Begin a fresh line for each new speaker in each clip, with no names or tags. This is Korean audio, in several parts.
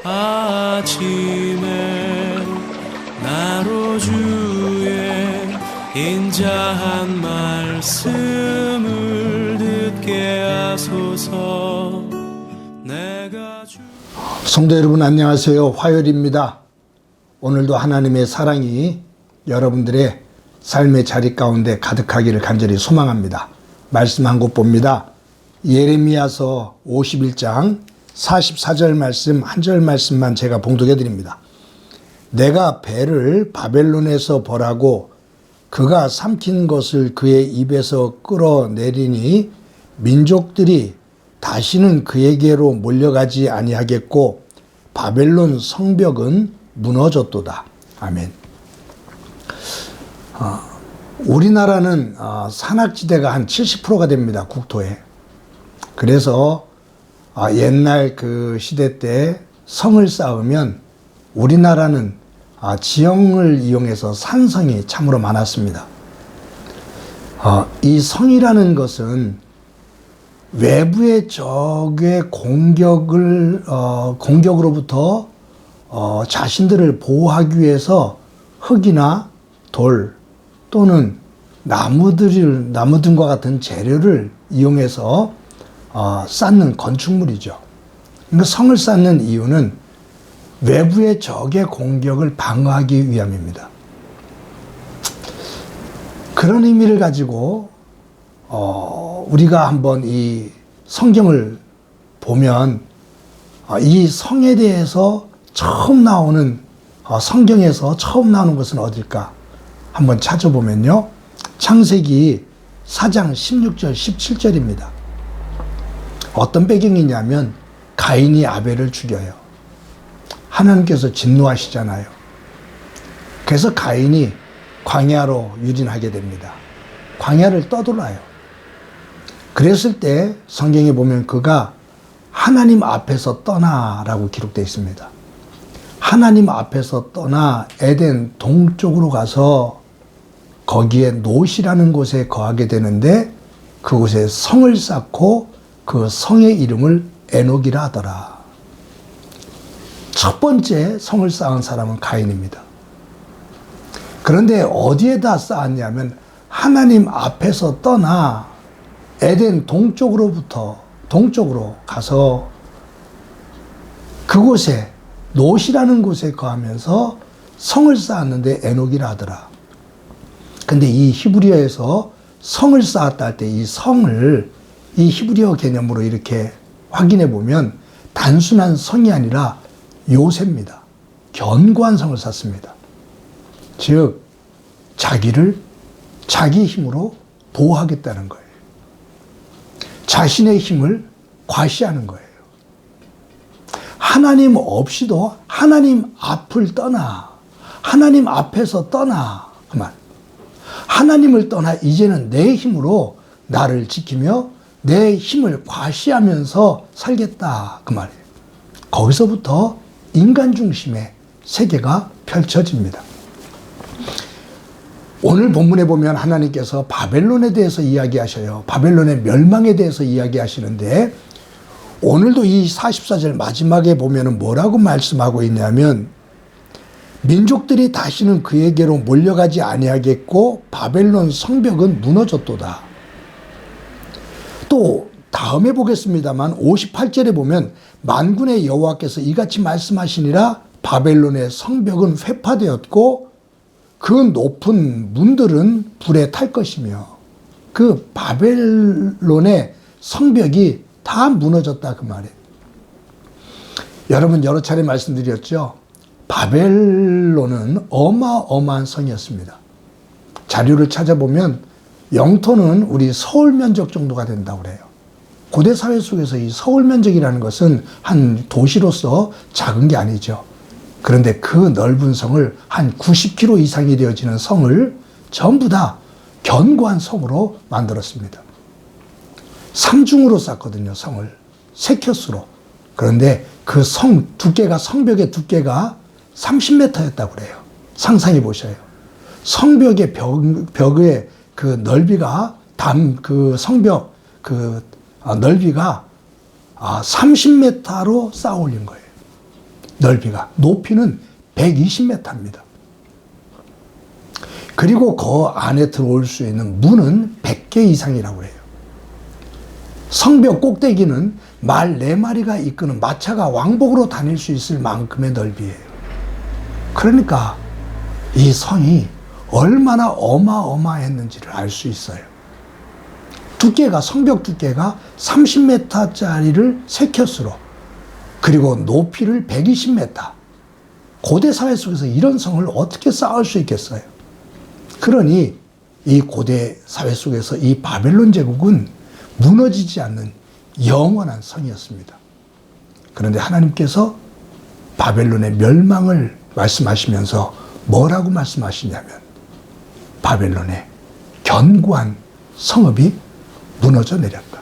아침에 나로 주의 인자한 말씀을 듣게 하소서. 내가
성도 여러분 안녕하세요. 화요일입니다. 오늘도 하나님의 사랑이 여러분들의 삶의 자리 가운데 가득하기를 간절히 소망합니다. 말씀 한 곳 봅니다. 예레미야서 51장 44절 말씀 한 절 말씀만 제가 봉독해 드립니다. 내가 배를 바벨론에서 벌하고 그가 삼킨 것을 그의 입에서 끌어내리니 민족들이 다시는 그에게로 몰려가지 아니하겠고 바벨론 성벽은 무너졌도다. 아멘. 우리나라는 산악지대가 한 70%가 됩니다. 국토에. 그래서 옛날 그 시대 때 성을 쌓으면 우리나라는 지형을 이용해서 산성이 참으로 많았습니다. 이 성이라는 것은 외부의 적의 공격으로부터 자신들을 보호하기 위해서 흙이나 돌 또는 나무 등과 같은 재료를 이용해서 쌓는 건축물이죠. 그러니까 성을 쌓는 이유는 외부의 적의 공격을 방어하기 위함입니다. 그런 의미를 가지고 우리가 한번 이 성경을 보면 이 성에 대해서 처음 나오는 성경에서 처음 나오는 것은 어딜까? 한번 찾아보면요. 창세기 4장 16절 17절입니다. 어떤 배경이냐면 가인이 아벨을 죽여요. 하나님께서 진노하시잖아요. 그래서 가인이 광야로 유린하게 됩니다. 광야를 떠돌아요. 그랬을 때 성경에 보면 그가 하나님 앞에서 떠나라고 기록되어 있습니다. 하나님 앞에서 떠나 에덴 동쪽으로 가서 거기에 노시라는 곳에 거하게 되는데 그곳에 성을 쌓고 그 성의 이름을 에녹이라 하더라. 첫 번째 성을 쌓은 사람은 가인입니다. 그런데 어디에다 쌓았냐면 하나님 앞에서 떠나 에덴 동쪽으로 가서 그곳에 노시라는 곳에 거하면서 성을 쌓았는데 에녹이라 하더라. 근데 이 히브리어에서 성을 쌓았다 할 때 이 성을 이 히브리어 개념으로 이렇게 확인해 보면 단순한 성이 아니라 요새입니다. 견고한 성을 쌓습니다. 즉 자기를 자기 힘으로 보호하겠다는 거예요. 자신의 힘을 과시하는 거예요. 하나님 없이도 하나님 앞을 떠나, 하나님 앞에서 떠나, 그 말. 하나님을 떠나 이제는 내 힘으로 나를 지키며 내 힘을 과시하면서 살겠다, 그 말이에요. 거기서부터 인간 중심의 세계가 펼쳐집니다. 오늘 본문에 보면 하나님께서 바벨론에 대해서 이야기하셔요. 바벨론의 멸망에 대해서 이야기하시는데 오늘도 이 44절 마지막에 보면 뭐라고 말씀하고 있냐면 민족들이 다시는 그에게로 몰려가지 아니하겠고 바벨론 성벽은 무너졌도다. 또 다음에 보겠습니다만 58절에 보면 만군의 여호와께서 이같이 말씀하시니라 바벨론의 성벽은 회파되었고 그 높은 문들은 불에 탈 것이며 그 바벨론의 성벽이 다 무너졌다 그 말이에요. 여러분 여러 차례 말씀드렸죠. 바벨론은 어마어마한 성이었습니다. 자료를 찾아보면 영토는 우리 서울 면적 정도가 된다고 그래요. 고대 사회 속에서 이 서울 면적이라는 것은 한 도시로서 작은 게 아니죠. 그런데 그 넓은 성을 한 90km 이상이 되어지는 성을 전부 다 견고한 성으로 만들었습니다. 삼중으로 쌓거든요, 성을. 세 켜수로. 그런데 그 성벽의 두께가 30m였다고 그래요. 상상해 보셔요. 성벽의 벽의 그 넓이가 성벽 넓이가 30m로 쌓아 올린 거예요. 넓이가. 높이는 120m입니다. 그리고 그 안에 들어올 수 있는 문은 100개 이상이라고 해요. 성벽 꼭대기는 말 4마리가 이끄는 마차가 왕복으로 다닐 수 있을 만큼의 넓이에요. 그러니까 이 성이 얼마나 어마어마했는지를 알 수 있어요. 두께가, 성벽 두께가 30m짜리를 3켤수로, 그리고 높이를 120m. 고대 사회 속에서 이런 성을 어떻게 쌓을 수 있겠어요? 그러니 이 고대 사회 속에서 이 바벨론 제국은 무너지지 않는 영원한 성이었습니다. 그런데 하나님께서 바벨론의 멸망을 말씀하시면서 뭐라고 말씀하시냐면, 바벨론의 견고한 성읍이 무너져 내렸다.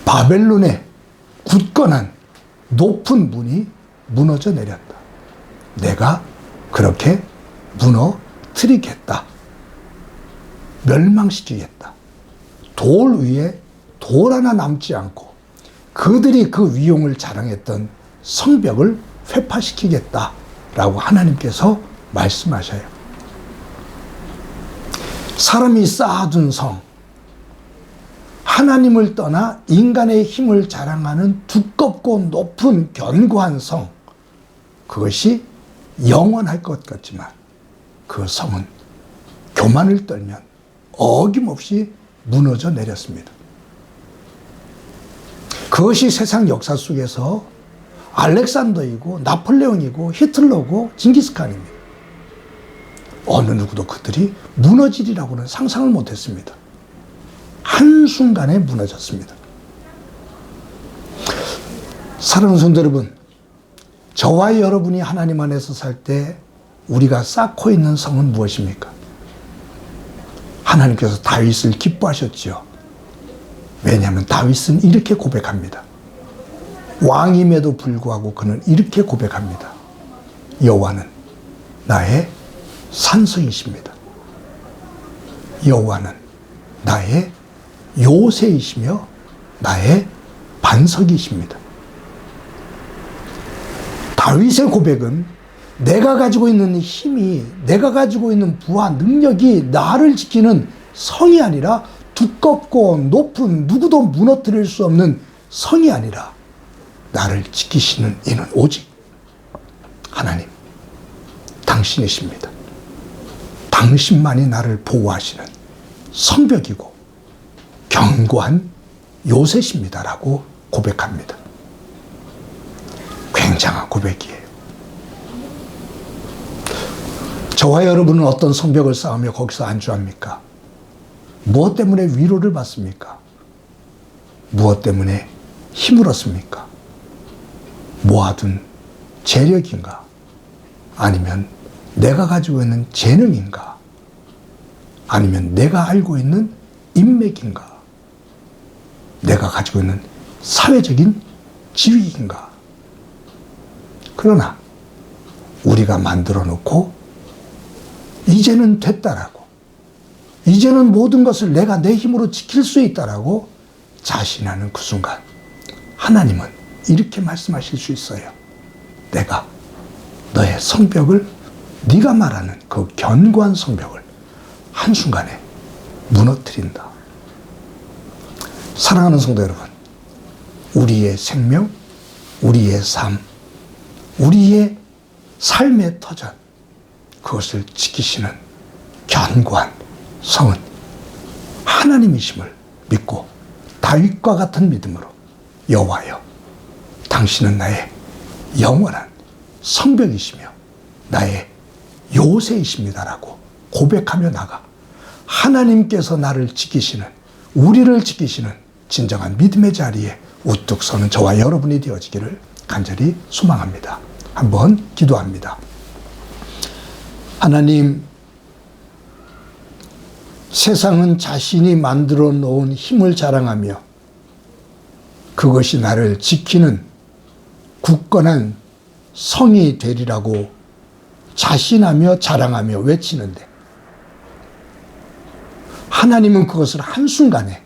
바벨론의 굳건한 높은 문이 무너져 내렸다. 내가 그렇게 무너뜨리겠다. 멸망시키겠다. 돌 위에 돌 하나 남지 않고 그들이 그 위용을 자랑했던 성벽을 회파시키겠다라고 하나님께서 말씀하셔요. 사람이 쌓아둔 성, 하나님을 떠나 인간의 힘을 자랑하는 두껍고 높은 견고한 성, 그것이 영원할 것 같지만 그 성은 교만을 떨면 어김없이 무너져 내렸습니다. 그것이 세상 역사 속에서 알렉산더이고 나폴레옹이고 히틀러고 징기스칸입니다. 어느 누구도 그들이 무너지리라고는 상상을 못했습니다. 한순간에 무너졌습니다. 사랑하는 성도 여러분, 저와 여러분이 하나님 안에서 살 때 우리가 쌓고 있는 성은 무엇입니까? 하나님께서 다윗을 기뻐하셨지요. 왜냐하면 다윗은 이렇게 고백합니다. 왕임에도 불구하고 그는 이렇게 고백합니다. 여호와는 나의 산성이십니다. 여호와는 나의 요새이시며 나의 반석이십니다. 다윗의 고백은 내가 가지고 있는 힘이, 내가 가지고 있는 부와 능력이 나를 지키는 성이 아니라, 두껍고 높은 누구도 무너뜨릴 수 없는 성이 아니라, 나를 지키시는 이는 오직 하나님, 당신이십니다. 당신만이 나를 보호하시는 성벽이고 견고한 요새십니다라고 고백합니다. 굉장한 고백이에요. 저와 여러분은 어떤 성벽을 쌓으며 거기서 안주합니까? 무엇 때문에 위로를 받습니까? 무엇 때문에 힘을 얻습니까? 모아둔 재력인가? 아니면 내가 가지고 있는 재능인가? 아니면 내가 알고 있는 인맥인가? 내가 가지고 있는 사회적인 지위인가? 그러나 우리가 만들어 놓고 이제는 됐다라고, 이제는 모든 것을 내가 내 힘으로 지킬 수 있다라고 자신하는 그 순간 하나님은 이렇게 말씀하실 수 있어요. 내가 너의 성벽을, 네가 말하는 그 견고한 성벽을 한순간에 무너뜨린다. 사랑하는 성도 여러분, 우리의 생명, 우리의 삶, 우리의 삶의 터전, 그것을 지키시는 견고한 성은 하나님이심을 믿고 다윗과 같은 믿음으로 여호와여, 당신은 나의 영원한 성벽이시며 나의 요새이십니다라고 고백하며 나가 하나님께서 나를 지키시는, 우리를 지키시는 진정한 믿음의 자리에 우뚝 서는 저와 여러분이 되어지기를 간절히 소망합니다. 한번 기도합니다. 하나님, 세상은 자신이 만들어 놓은 힘을 자랑하며 그것이 나를 지키는 굳건한 성이 되리라고 자신하며 자랑하며 외치는데, 하나님은 그것을 한순간에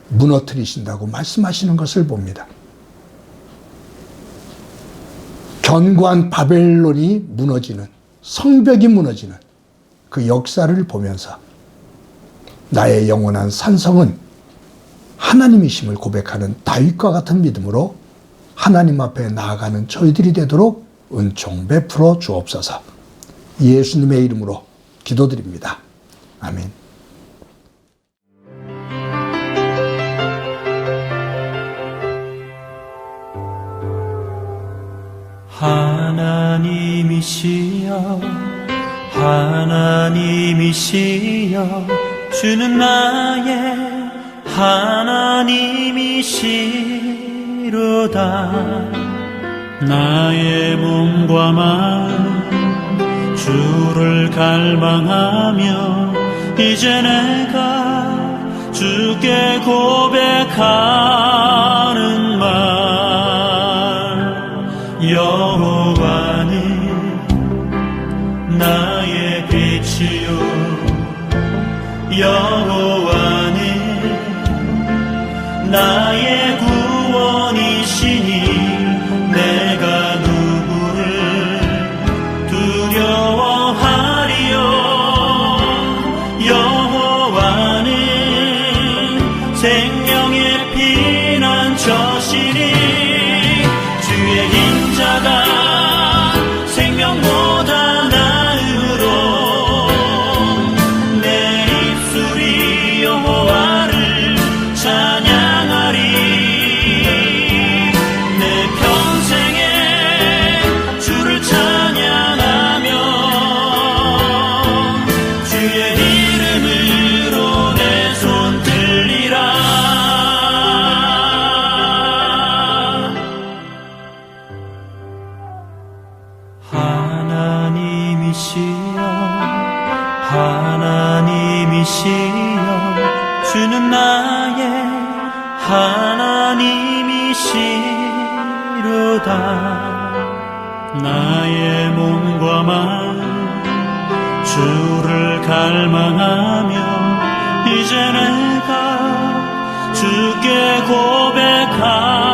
무너뜨리신다고 말씀하시는 것을 봅니다. 견고한 바벨론이 무너지는, 성벽이 무너지는 그 역사를 보면서 나의 영원한 산성은 하나님이심을 고백하는 다윗과 같은 믿음으로 하나님 앞에 나아가는 저희들이 되도록 은총 베풀어 주옵소서. 예수님의 이름으로 기도드립니다. 아멘.
하나님이시여 하나님이시여 주는 나의 하나님이시로다. 나의 몸과 마음 주를 갈망하며 이제 내가 주께 고백하는 말. 여호와는 나의 빛이요 여호와는 나의 구원이시니 내가 누구를 두려워하리요. 여호와는 생명의 피난처시니 주의 인자가 생명보다 나으로 내 입술이 여호와를 찬양하리. 내 평생에 주를 찬양하며 주의 이름으로 내 손 들리라. 하나님이시여 하나님이시여 주는 나의 하나님이시로다. 나의 몸과 마음 주를 갈망하며 이제 내가 주께 고백하